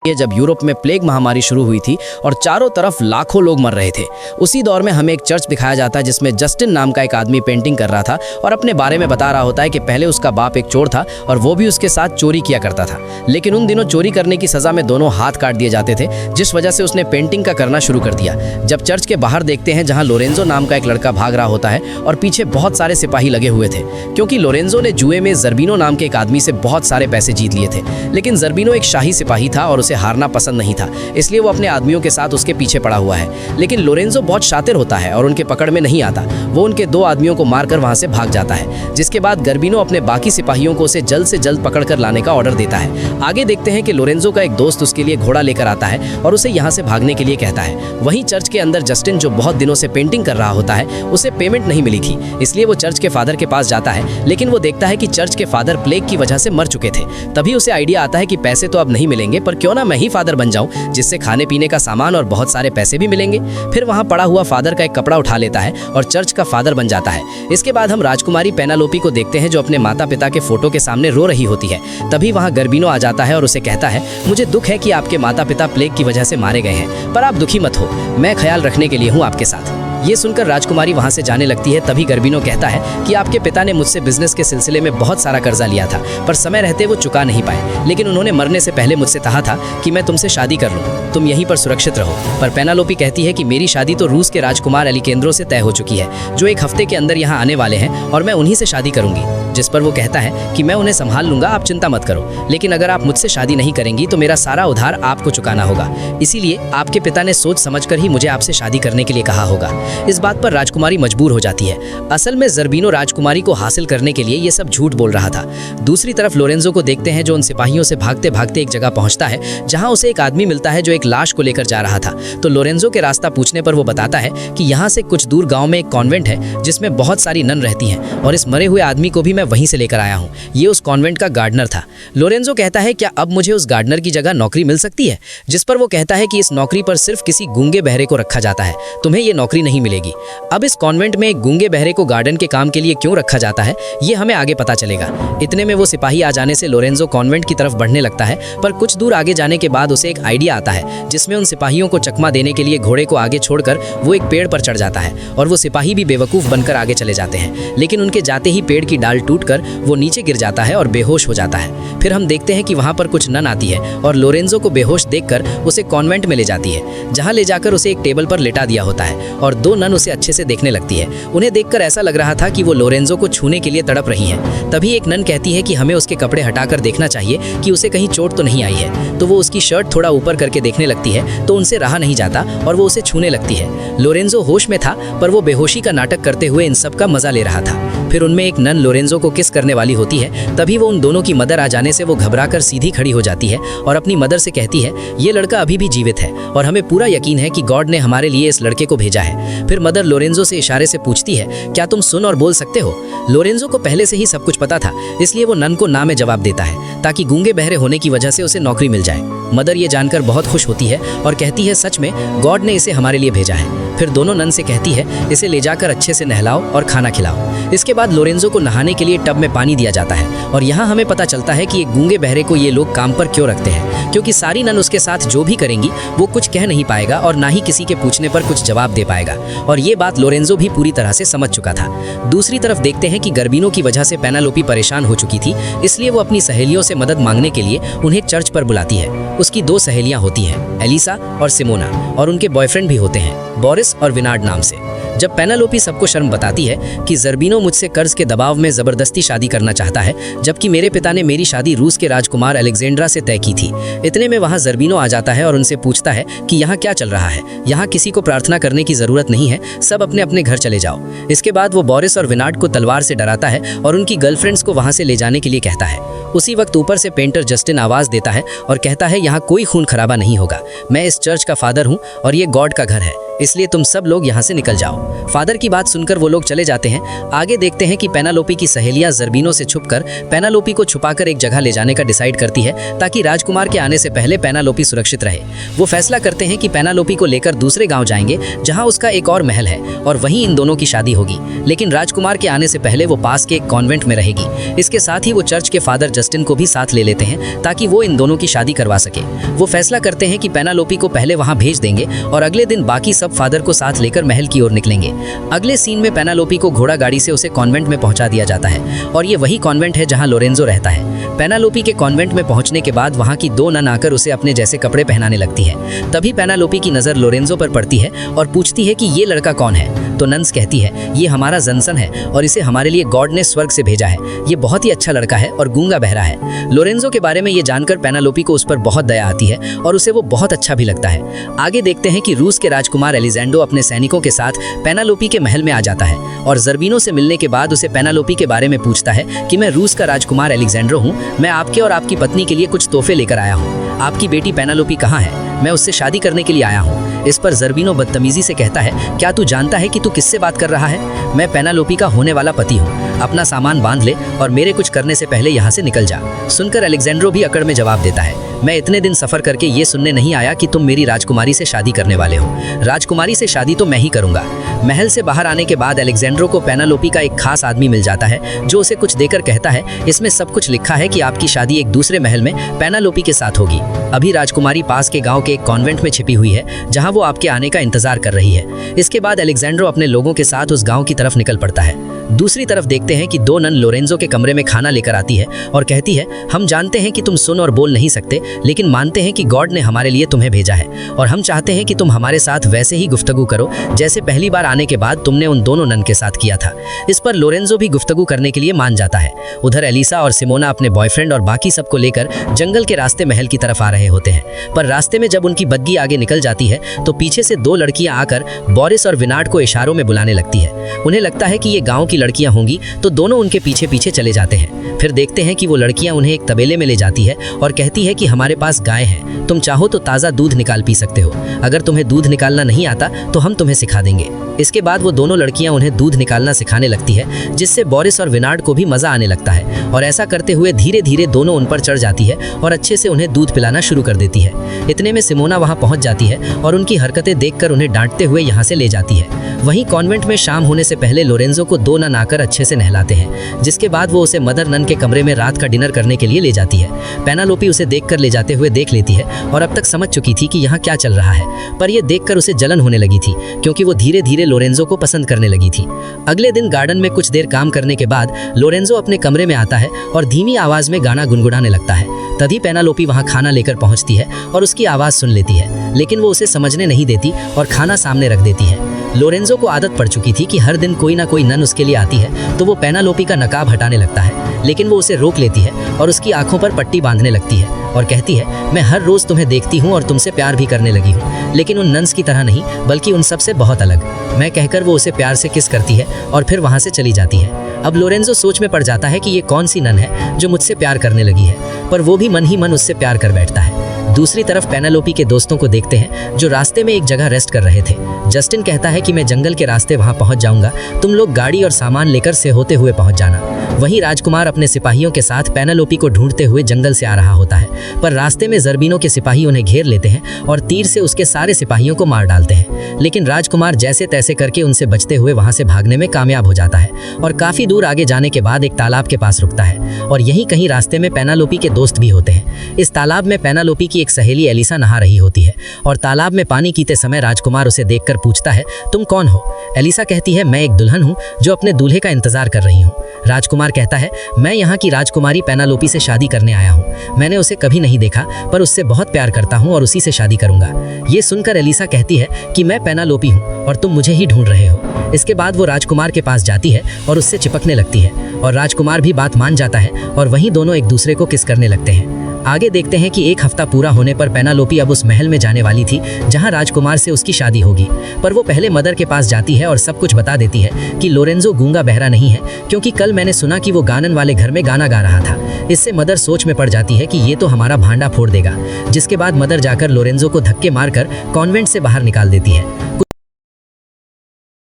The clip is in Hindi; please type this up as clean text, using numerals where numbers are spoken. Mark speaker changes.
Speaker 1: ये जब यूरोप में प्लेग महामारी शुरू हुई थी और चारों तरफ लाखों लोग मर रहे थे। उसी दौर में हमें एक चर्च दिखाया जाता है जिसमें जस्टिन नाम का एक आदमी पेंटिंग कर रहा था और अपने बारे में बता रहा होता है कि पहले उसका बाप एक चोर था और वो भी उसके साथ चोरी किया करता था, लेकिन उन दिनों चोरी करने की सजा में दोनों हाथ काट दिए जाते थे, जिस वजह से उसने पेंटिंग का करना शुरू कर दिया। जब चर्च के बाहर देखते हैं जहाँ लोरेंजो नाम का एक लड़का भाग रहा होता है और पीछे बहुत सारे सिपाही लगे हुए थे, क्योंकि लोरेंजो ने जुए में जर्बिनो नाम के एक आदमी से बहुत सारे पैसे जीत लिए थे। लेकिन जर्बिनो एक शाही सिपाही था और उसे हारना पसंद नहीं था, इसलिए वो अपने आदमियों के साथ उसके पीछे पड़ा हुआ है। लेकिन लोरेंजो बहुत शातिर होता है और उनके पकड़ में नहीं आता। वो उनके दो आदमियों को मारकर वहां से भाग जाता है, जिसके बाद गर्बिनो अपने बाकी सिपाहियों को उसे जल्द से जल्द पकड़कर लाने का ऑर्डर देता है। आगे देखते हैं कि लोरेंजो का एक दोस्त उसके लिए घोड़ा लेकर आता है और उसे यहाँ से भागने के लिए कहता है। वहीं चर्च के अंदर जस्टिन, जो बहुत दिनों से पेंटिंग कर रहा होता है, उसे पेमेंट नहीं मिली थी, इसलिए वो चर्च के फादर के पास जाता है। लेकिन वो देखता है कि चर्च के फादर प्लेग की वजह से मर चुके थे। तभी उसे आइडिया आता है कि पैसे तो अब नहीं मिलेंगे, पर क्यों ना मैं ही फादर बन जाऊं, जिससे खाने पीने का सामान और बहुत सारे पैसे भी मिलेंगे। फिर वहां पड़ा हुआ फादर का एक कपड़ा उठा लेता है और चर्च का फादर बन जाता है। इसके बाद हम राजकुमारी पेनालोपी को देखते हैं, जो अपने माता पिता के फोटो के सामने रो रही होती है। तभी वहां गर्बिनो आ जाता है और उसे कहता है, मुझे दुख है कि आपके माता पिता प्लेग की वजह से मारे गए हैं, पर आप दुखी मत हो, मैं ख्याल रखने के लिए हूँ आपके साथ। ये सुनकर राजकुमारी वहां से जाने लगती है। तभी गर्बिनो कहता है कि आपके पिता ने मुझसे बिजनेस के सिलसिले में बहुत सारा कर्जा लिया था, पर समय रहते वो चुका नहीं पाए। लेकिन उन्होंने मरने से पहले मुझसे कहा था कि मैं तुमसे शादी कर लूं, तुम यहीं पर सुरक्षित रहो। पर पेनालोपी कहती है कि मेरी शादी तो रूस के राजकुमार एलिकेंद्रो से तय हो चुकी है, जो एक हफ्ते के अंदर यहाँ आने वाले हैं, और मैं उन्हीं से शादी करूंगी। जिस पर वो कहता है कि मैं उन्हें संभाल लूंगा, आप चिंता मत करो, लेकिन अगर आप मुझसे शादी नहीं करेंगी तो मेरा सारा उधार आपको चुकाना होगा। इसीलिए आपके पिता ने सोच समझकर ही मुझे आपसे शादी करने के लिए कहा होगा। इस बात पर राजकुमारी मजबूर हो जाती है। असल में जर्बिनो राजकुमारी को हासिल करने के लिए ये सब झूठ बोल रहा था। दूसरी तरफ लोरेंजो को देखते हैं, जो उन सिपाहियों से भागते भागते एक जगह पहुंचता है जहां उसे एक आदमी मिलता है जो एक लाश को लेकर जा रहा था। तो लोरेंजो के रास्ता पूछने पर वो बताता है कि यहाँ से कुछ दूर गाँव में एक कॉन्वेंट है जिसमें बहुत सारी नन रहती हैं, और इस मरे हुए आदमी को भी मैं वहीं से लेकर आया हूँ। ये उस कॉन्वेंट का गार्डनर था। लोरेंजो कहता है, क्या अब मुझे उस गार्डनर की जगह नौकरी मिल सकती है? जिस पर वो कहता है कि इस नौकरी पर सिर्फ किसी गूंगे बहरे को रखा जाता है, तुम्हें ये नौकरी नहीं मिलेगी। अब इस कॉन्वेंट में एक गूंगे बहरे को गार्डन के काम के लिए क्यों रखा जाता है, ये हमें आगे पता चलेगा। इतने में वो सिपाही आ जाने से लोरेंजो कॉन्वेंट की तरफ बढ़ने लगता है, पर कुछ दूर आगे जाने के बाद उसे एक आइडिया आता है, जिसमें उन सिपाहियों को चकमा देने के लिए घोड़े को आगे छोड़कर वो एक पेड़ पर चढ़ जाता है, और वो सिपाही भी बेवकूफ बनकर आगे चले जाते हैं। लेकिन उनके जाते ही पेड़ की डाल टूटकर वो नीचे गिर जाता है और बेहोश हो जाता है। फिर हम देखते हैं कि वहां पर कुछ नन आती है और लोरेंजो को बेहोश देखकर उसे कॉन्वेंट में ले जाती है, जहां ले जाकर उसे एक टेबल पर लेटा दिया होता है, और दो नन उसे अच्छे से देखने लगती है। उन्हें देखकर ऐसा लग रहा था कि वो लोरेंजो को छूने के लिए तड़प रही हैं। तभी एक नन कहती है कि हमें उसके कपड़े हटाकर देखना चाहिए कि उसे कहीं चोट तो नहीं आई है। तो वो उसकी शर्ट थोड़ा ऊपर करके देखने लगती है, तो उनसे रहा नहीं जाता और वो उसे छूने लगती है। लोरेंजो होश में था, पर वो बेहोशी का नाटक करते हुए इन सब का मजा ले रहा था। फिर उनमें एक नन लोरेंजो को किस करने वाली होती है। तभी वो उन दोनों की मदर आ जाने से वो घबराकर सीधी खड़ी हो जाती है और अपनी मदर से कहती है, ये लड़का अभी भी जीवित है और हमें पूरा यकीन है कि गॉड ने हमारे लिए इस लड़के को भेजा है। फिर मदर लोरेंजो से इशारे से पूछती है, क्या तुम सुन और बोल सकते हो? लोरेंजो को पहले से ही सब कुछ पता था, इसलिए वो नन को ना में जवाब देता है, ताकि गूंगे बहरे होने की वजह से उसे नौकरी मिल जाए। मदर ये जानकर बहुत खुश होती है और कहती है, सच में गॉड ने इसे हमारे लिए भेजा है। फिर दोनों नन से कहती है, इसे ले जाकर अच्छे से नहलाओ और खाना खिलाओ। इसके बाद लोरेंजो को नहाने के लिए टब में पानी दिया जाता है, और यहाँ हमें पता चलता है कि एक गूंगे बहरे को ये लोग काम पर क्यों रखते हैं, क्योंकि सारी नन उसके साथ जो भी करेंगी वो कुछ कह नहीं पाएगा और ना ही किसी के पूछने पर कुछ जवाब दे पाएगा। और ये बात लोरेंजो भी पूरी तरह से समझ चुका था। दूसरी तरफ देखते हैं कि गर्बिनो की वजह से पेनालोपी परेशान हो चुकी थी, इसलिए वो अपनी सहेलियों से मदद मांगने के लिए उन्हें चर्च पर बुलाती है। उसकी दो सहेलियां होती हैं, एलिसा और सिमोना, और उनके बॉयफ्रेंड भी होते हैं, बोरिस और विनार्ड नाम से। जब पेनालोपी सबको शर्म बताती है कि जर्बिनो मुझसे कर्ज के दबाव में जबरदस्ती शादी करना चाहता है, जबकि मेरे पिता ने मेरी शादी रूस के राजकुमार अलेक्जेंड्रा से तय की थी। इतने में वहां जर्बिनो आ जाता है और उनसे पूछता है कि यहाँ क्या चल रहा है। यहाँ किसी को प्रार्थना करने की जरूरत नहीं है, सब अपने अपने घर चले जाओ। इसके बाद वो बोरिस और विनार्ड को तलवार से डराता है और उनकी गर्लफ्रेंड्स को वहां से ले जाने के लिए कहता है। उसी वक्त ऊपर से पेंटर जस्टिन आवाज देता है और कहता है, यहाँ कोई खून खराबा नहीं होगा, मैं इस चर्च का फादर हूँ और ये गॉड का घर है, इसलिए तुम सब लोग यहाँ से निकल जाओ। फादर की बात सुनकर वो लोग चले जाते हैं। आगे देखते हैं कि पेनालोपी की सहेलियां ज़र्बीनो से छुपकर पेनालोपी को छुपाकर एक जगह ले जाने का डिसाइड करती है ताकि राजकुमार के आने से पहले पेनालोपी सुरक्षित रहे। वो फैसला करते हैं कि पेनालोपी को लेकर दूसरे गाँव जाएंगे जहाँ उसका एक और महल है और वहीं इन दोनों की शादी होगी। लेकिन राजकुमार के आने से पहले वो पास के एक कॉन्वेंट में रहेगी। इसके साथ ही वो चर्च के फादर जस्टिन को भी साथ ले लेते हैं ताकि वो इन दोनों की शादी करवा सके। वो फैसला करते हैं कि पेनालोपी को पहले वहां भेज देंगे और अगले दिन बाकी सब फादर को साथ लेकर महल की ओर निकलेंगे। अगले सीन में पेनालोपी को घोड़ा गाड़ी से उसे कॉन्वेंट में पहुंचा दिया जाता है और ये वही कॉन्वेंट है जहां लोरेंजो रहता है। पेनालोपी के कॉन्वेंट में पहुंचने के बाद वहां की दो नन आकर उसे अपने जैसे कपड़े पहनाने लगती है। तभी पेनालोपी की नजर लोरेंजो पर पड़ती है और पूछती है कि ये लड़का कौन है। तो नन्स कहती है ये हमारा जनसन है और इसे हमारे लिए गॉड ने स्वर्ग से भेजा है। ये बहुत ही अच्छा लड़का है और गूंगा बहरा है। लोरेंजो के बारे में ये जानकर पेनालोपी को उस पर बहुत दया आती है और उसे वो बहुत अच्छा भी लगता है। आगे देखते हैं कि रूस के राजकुमार एलिजेंडो अपने सैनिकों के साथ पेनालोपी के महल में आ जाता है और ज़र्बीनो से मिलने के बाद उसे पेनालोपी के बारे में पूछता है कि मैं रूस का राजकुमार एलेक्जेंड्रो हूँ। मैं आपके और आपकी पत्नी के लिए कुछ तोहफे लेकर आया हूँ। आपकी बेटी पेनालोपी कहाँ है? मैं उससे शादी करने के लिए आया हूँ। इस पर ज़र्बीनो बदतमीजी से कहता है क्या तू जानता है कि तू किससे बात कर रहा है? मैं पेनालोपी का होने वाला पति हूँ। अपना सामान बांध ले और मेरे कुछ करने से पहले यहाँ से निकल जा। सुनकर एलेक्जेंड्रो भी अकड़ में जवाब देता है मैं इतने दिन सफर करके ये सुनने नहीं आया कि तुम मेरी राजकुमारी से शादी करने वाले हो। राजकुमारी से शादी तो मैं ही करूंगा। महल से बाहर आने के बाद एलेक्जेंड्रो को पेनालोपी का एक खास आदमी मिल जाता है जो उसे कुछ देकर कहता है इसमें सब कुछ लिखा है कि आपकी शादी एक दूसरे महल में पेनालोपी के साथ होगी। अभी राजकुमारी पास के गांव के एक कॉन्वेंट में छिपी हुई है जहां वो आपके आने का इंतजार कर रही है। इसके बाद एलेक्जेंड्रो अपने लोगों के साथ उस गांव की तरफ निकल पड़ता है। दूसरी तरफ देखते हैं कि दो नन लोरेंजो के कमरे में खाना लेकर आती है और कहती है हम जानते हैं कि तुम सुन और बोल नहीं सकते, लेकिन मानते हैं कि गॉड ने हमारे लिए तुम्हें भेजा है और हम चाहते हैं कि तुम हमारे साथ वैसे ही गुफ्तगू करो जैसे पहली बार आने के बाद तुमने उन दोनों नन के साथ किया था। इस पर लोरेंजो भी गुफ्तगू करने के लिए मान जाता है। उधर एलिसा और सिमोना अपने बॉयफ्रेंड और बाकी सबको लेकर जंगल के रास्ते महल की तरफ आ रहे होते हैं, पर रास्ते में जब उनकी बग्गी आगे निकल जाती है तो पीछे से दो लड़कियां आकर बोरिस और विनाट को इशारों में बुलाने लगती है। उन्हें लगता है कि ये गाँव की लड़कियां होंगी तो दोनों उनके पीछे पीछे चले जाते हैं। फिर देखते हैं कि वो लड़कियां उन्हें एक तबेले में ले जाती है और कहती है कि हमारे पास गाय है, तुम चाहो तो ताज़ा दूध निकाल पी सकते हो। अगर तुम्हें दूध निकालना नहीं आता तो हम तुम्हें सिखा देंगे। इसके बाद वो दोनों लड़कियां उन्हें दूध निकालना सिखाने लगती है जिससे बोरिस और विनाट को भी मजा आने लगता है और ऐसा करते हुए धीरे धीरे दोनों उन पर चढ़ जाती है और अच्छे से उन्हें दूध पिलाना शुरू कर देती है। इतने में सिमोना वहां पहुंच जाती है और उनकी हरकतें देखकर उन्हें डांटते हुए यहाँ से ले जाती है। वहीं कॉन्वेंट में शाम होने से पहले लोरेंजो को दो नन आकर अच्छे से नहलाते हैं, जिसके बाद वो उसे मदर नन के कमरे में रात का डिनर करने के लिए ले जाती है। पेनालोपी उसे देखकर ले जाते हुए देख लेती है और अब तक समझ चुकी थी कि यहाँ क्या चल रहा है, पर यह देखकर उसे जलन होने लगी थी क्योंकि वो धीरे धीरे लोरेंजो को पसंद करने लगी थी। अगले दिन गार्डन में कुछ देर काम करने के बाद लोरेंजो अपने कमरे में आता है और धीमी आवाज में गाना गुनगुनाने लगता है। तभी पेनालोपी वहां खाना लेकर पहुंचती है और उसकी आवाज सुन लेती है, लेकिन वो उसे समझने नहीं देती और खाना सामने रख देती है। लोरेंजो को आदत पड़ चुकी थी कि हर दिन कोई ना कोई नन उसके लिए आती है, तो वो पेनालोपी का नकाब हटाने लगता है, लेकिन वो उसे रोक लेती है और उसकी आंखों पर पट्टी बांधने लगती है और कहती है मैं हर रोज तुम्हें देखती हूँ और तुमसे प्यार भी करने लगी हूँ, लेकिन उन नन्स की तरह नहीं बल्कि उन सब से बहुत अलग। मैं कहकर वो उसे प्यार से किस करती है और फिर वहाँ से चली जाती है। अब लोरेंजो सोच में पड़ जाता है कि ये कौन सी नन है जो मुझसे प्यार करने लगी है, पर वो भी मन ही मन उससे प्यार कर बैठता है। दूसरी तरफ पेनालोपी के दोस्तों को देखते हैं जो रास्ते में एक जगह रेस्ट कर रहे थे। जस्टिन कहता है कि मैं जंगल के रास्ते वहां पहुंच जाऊंगा, तुम लोग गाड़ी और सामान लेकर से होते हुए पहुंच जाना। वहीं राजकुमार अपने सिपाहियों के साथ पेनालोपी को ढूंढते हुए जंगल से आ रहा होता है, पर रास्ते में ज़र्बीनो के सिपाही उन्हें घेर लेते हैं और तीर से उसके सारे सिपाहियों को मार डालते हैं। लेकिन राजकुमार जैसे तैसे करके उनसे बचते हुए वहां से भागने में कामयाब हो जाता है और काफी दूर आगे जाने के बाद एक तालाब के पास रुकता है और यहीं कहीं रास्ते में पेनालोपी के दोस्त भी होते हैं। इस तालाब में पेनालोपी की एक सहेली एलिसा नहा रही होती है और तालाब में पानी पीते समय राजकुमार उसे देखकर पूछता है तुम कौन हो? एलिसा कहती है मैं एक दुल्हन हूँ जो अपने दूल्हे का इंतजार कर रही हूँ। राजकुमार कहता है मैं यहाँ की राजकुमारी पेनालोपी से शादी करने आया हूँ। मैंने उसे कभी नहीं देखा पर उससे बहुत प्यार करता हूँ और उसी से शादी करूंगा। ये सुनकर एलिसा कहती है कि मैं पेनालोपी हूँ और तुम मुझे ही ढूंढ रहे हो। इसके बाद वो राजकुमार के पास जाती है और उससे चिपकने लगती है और राजकुमार भी बात मान जाता है और वहीं दोनों एक दूसरे को किस करने लगते हैं। आगे देखते हैं कि एक हफ्ता पूरा होने पर पेनालोपी अब उस महल में जाने वाली थी जहां राजकुमार से उसकी शादी होगी, पर वो पहले मदर के पास जाती है और सब कुछ बता देती है कि लोरेंजो गूंगा बहरा नहीं है, क्योंकि कल मैंने सुना कि वो गानन वाले घर में गाना गा रहा था। इससे मदर सोच में पड़ जाती है कि ये तो हमारा भांडा फोड़ देगा, जिसके बाद मदर जाकर लोरेंजो को धक्के मारकर कॉन्वेंट से बाहर निकाल देती है